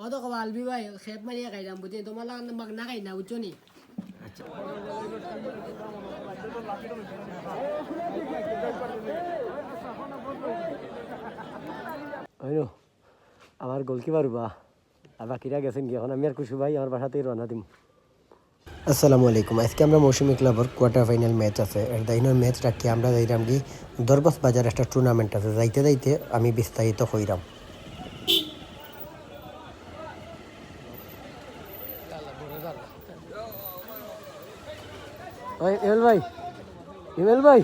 অত কবা আলবি ভাই খেপ মারিয়া খাইলাম বুঝি তোমার মাগ না খাই না বুঝছো নি আমার গোলকিপার বা আর বাকিরা গেছেন কি এখন আমি আর কুশু ভাই আমার বাসাতেই রওনা দিম। আসসালামু আলাইকুম। আজকে আমরা মৌসুমী ক্লাবের কোয়ার্টার ফাইনাল ম্যাচ আছে এর দাইনের ম্যাচ রাখি আমরা যাইলাম কি দরবাস বাজার একটা টুর্নামেন্ট আছে যাইতে যাইতে আমি বিস্তারিত হইলাম। ইমেল ভাই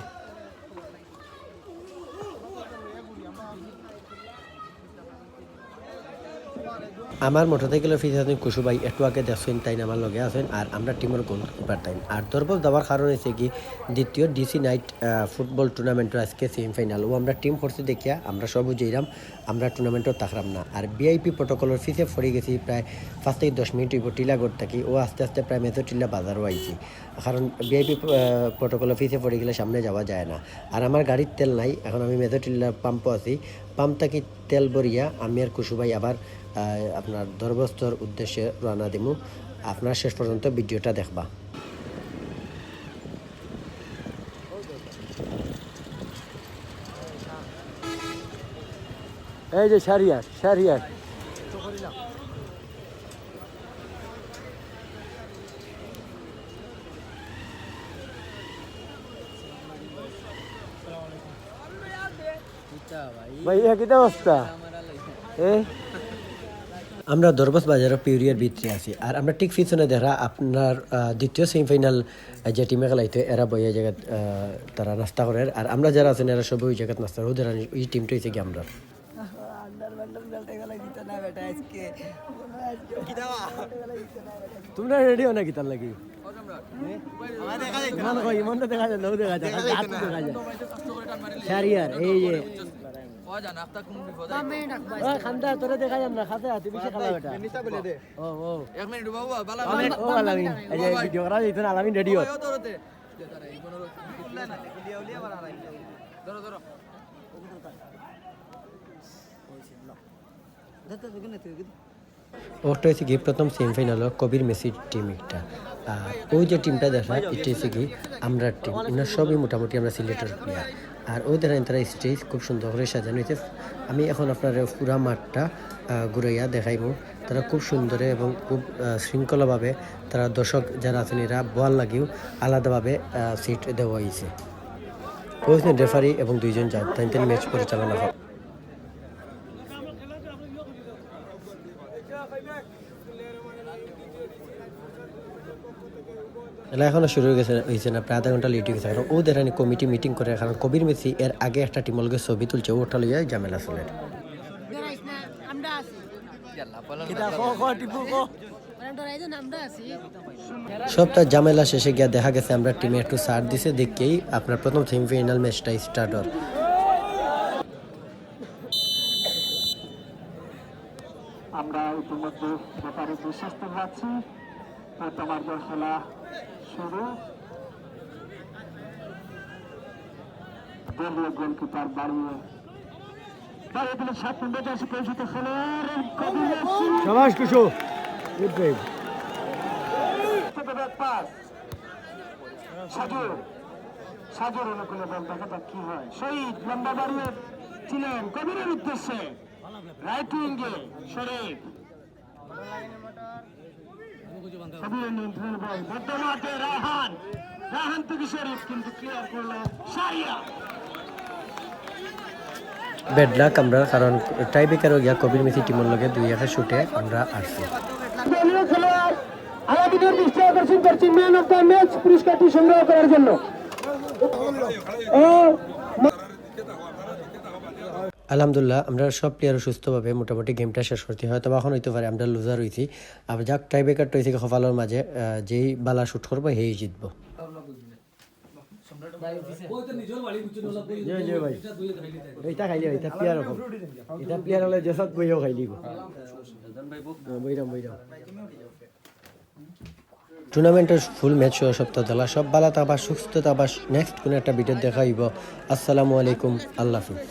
আমার মোটরসাইকেলের ফিস আছেন কুশু ভাই একটু আগে দেখছেন তাই আমার লগে আছেন আর আমরা টিমের গোলকিপার টাইম আর দরবাস দেওয়ার কারণ হয়েছে কি দ্বিতীয় ডিসি নাইট ফুটবল টুর্নামেন্টের আজকে সেমিফাইনাল ও আমরা টিম করতে দেখিয়া আমরা সব বুঝাইলাম আমরা টুর্নামেন্টও থাকলাম না আর ভিআইপি প্রোটোকলের ফিসে ফরে গেছি প্রায় 5 থেকে 10 মিনিট টিলাগড় থাকি ও আস্তে আস্তে প্রায় মেজরটিল্লা বাজারও আইছি কারণ ভিআইপি প্রোটোকলের ফিসে পড়ে গেলে সামনে যাওয়া যায় না আর আমার গাড়ির তেল নাই এখন আমি মেজরটিল্লা পাম্পও আছি পাম্প থেকে তেল ভরিয়া আমি আর কুশু ভাই আবার আপনার দরবস্তর উদ্দেশ্যে রওনা দিমু আপনার শেষ পর্যন্ত ভিডিওটা দেখবা। এই যে শারিয়ার ভাইয়া কি অবস্থা আমরা দরবাস বাজারের পিউরিয়ার ভিতরে আছি আর আমরা ঠিক পিছনে দেখা আপনার দ্বিতীয় সেমিফাইনাল যে টিমে খেলাইতে এরা বইয়া জায়গা তারা নাস্তা করে আর আমরা যারা আছেন এরা সব ওই জায়গায় নাস্তা ওদের ওই টিমটা হয়েছে কি আমরা তোমরা রেডি হো নাকি তার লাগি দেখা যায় এই যে খান্দা তোরে দেখা যান না খাতে হাতে বেশি খালা বেটা ও এক মিনিট বাবু বালা ও আলামিন এই যে ভিডিও করা যাইতো না আলামিন রেডি হও ধরো ওটা হচ্ছে কি প্রথম সেমিফাইনাল কবির মেসির টিম একটা ওই যে টিমটা দেখা এটা হচ্ছে কি আমরা টিম এনার সবই মোটামুটি আমরা সিলেটের প্লেয়ার আর ওদের তারা স্টেজ খুব সুন্দর করে সাজানো হয়েছে আমি এখন আপনার পুরা মাঠটা ঘুরাইয়া দেখাইব তারা খুব সুন্দরে এবং খুব শৃঙ্খলাভাবে তারা দর্শক যারা আছেন এরা বল লাগিয়েও আলাদাভাবে সিট দেওয়া হয়েছে ওই রেফারি এবং দুইজন জাজ তাই ম্যাচ পরিচালনা হয়। এলা এখনো শুরু হয়েছে না প্রায় আধা ঘন্টা লেট হয়ে গেছে কারণ ওদের কমিটি মিটিং করে কারণ কবির মেসি এর আগে একটা টিমলকে ছবি তুলছে ওটা লইয়া ঝামেলা চলে সবটা ঝামেলা শেষে গিয়া দেখা গেছে আমরা টিমে একটু ছাড় দিছে দেখেই আপনার প্রথম সেমিফাইনাল ম্যাচটা স্টার্ট হয়। আমরা ইতিমধ্যে ব্যাপারে বিশ্বস্ত যাচ্ছি তোমার খেলা শুরু দলীয় গোলকিপার বাড়িয়ে দিলেন 7 নম্বর জার্সি পরিচিত সাজুর অনুকূলে বল দেখা যাক কি হয় শহীদ লম্বা বাড়িয়ে ছিলেন কবিরের উদ্দেশ্যে রাইট উইঙ্গে শরীফ রাহান থেকে শরীফ কিন্তু ক্লিয়ার করলো শারিয়া ব্যাড লাক আমরা কারণ টাই ব্রেকারও গিয়া কবির মেসি টিমের লগে 2-1 শুটে আমরা আসছি। খেলোয়াড় আলামিনের দৃষ্টি আকর্ষণ করছি ম্যান অফ দ্য ম্যাচ পুরস্কারটি সংগ্রহ করার জন্য আলহামদুলিল্লাহ আমরা সব প্লেয়ার সুস্থভাবে মোটামুটি গেমটা শেষ করতে হয় তবে এখন হইতে পারে আমরা লুজার হয়েছি আবার যাক টাই ব্রেকারটা হয়েছে কপালের মাঝে যেই বালা শুট করবো সেই জিতবো। এটা খাইলে এটা প্লেয়ার হবে এটা প্লেয়ার হলে জেসাত বইও খাইলি বইরাম টুর্নামেন্টের ফুল ম্যাচ সপ্তাহ দলা সব বালা তাবা সুস্থ তাবা নেক্সট কোনো একটা ভিডিও দেখা হইব। আসসালামু আলাইকুম, আল্লাহ হাফিজ।